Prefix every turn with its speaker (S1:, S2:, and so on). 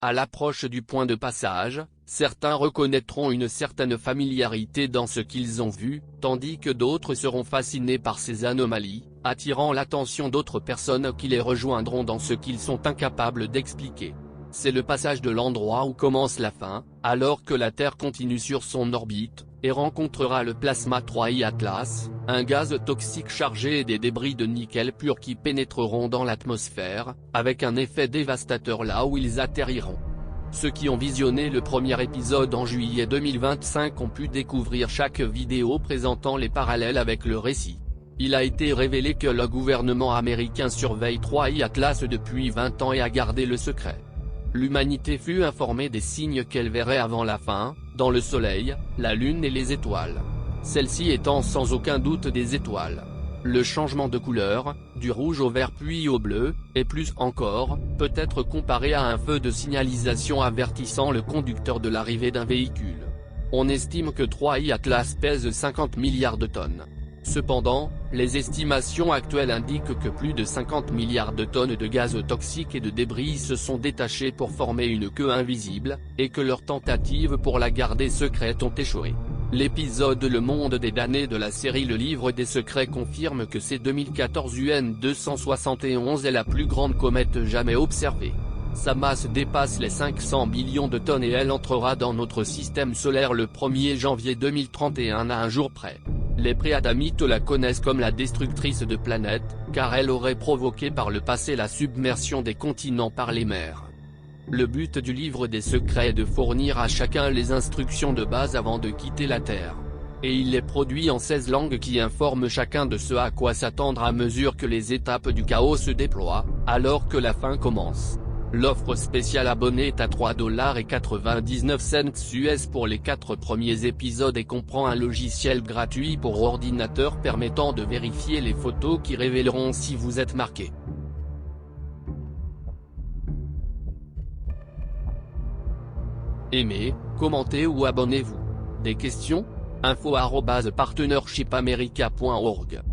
S1: À l'approche du point de passage, certains reconnaîtront une certaine familiarité dans ce qu'ils ont vu, tandis que d'autres seront fascinés par ces anomalies, attirant l'attention d'autres personnes qui les rejoindront dans ce qu'ils sont incapables d'expliquer. C'est le passage de l'endroit où commence la fin, alors que la Terre continue sur son orbite, et rencontrera le plasma 3I Atlas, un gaz toxique chargé et des débris de nickel pur qui pénétreront dans l'atmosphère, avec un effet dévastateur là où ils atterriront. Ceux qui ont visionné le premier épisode en juillet 2025 ont pu découvrir chaque vidéo présentant les parallèles avec le récit. Il a été révélé que le gouvernement américain surveille 3I Atlas depuis 20 ans et a gardé le secret. L'humanité fut informée des signes qu'elle verrait avant la fin, dans le Soleil, la Lune et les étoiles. Celles-ci étant sans aucun doute des étoiles. Le changement de couleur, du rouge au vert puis au bleu, et plus encore, peut être comparé à un feu de signalisation avertissant le conducteur de l'arrivée d'un véhicule. On estime que 3I Atlas pèse 50 milliards de tonnes. Cependant, les estimations actuelles indiquent que plus de 50 milliards de tonnes de gaz toxiques et de débris se sont détachés pour former une queue invisible, et que leurs tentatives pour la garder secrète ont échoué. L'épisode Le Monde des damnés de la série Le Livre des Secrets confirme que c'est 2014 UN 271 est la plus grande comète jamais observée. Sa masse dépasse les 500 millions de tonnes et elle entrera dans notre système solaire le 1er janvier 2031 à un jour près. Les préadamites la connaissent comme la destructrice de planètes, car elle aurait provoqué par le passé la submersion des continents par les mers. Le but du livre des secrets est de fournir à chacun les instructions de base avant de quitter la Terre. Et il est produit en 16 langues qui informent chacun de ce à quoi s'attendre à mesure que les étapes du chaos se déploient, alors que la fin commence. L'offre spéciale abonnée est à $3,99 US pour les 4 premiers épisodes et comprend un logiciel gratuit pour ordinateur permettant de vérifier les photos qui révéleront si vous êtes marqué. Aimez, commentez ou abonnez-vous. Des questions? info@partnershipamerica.org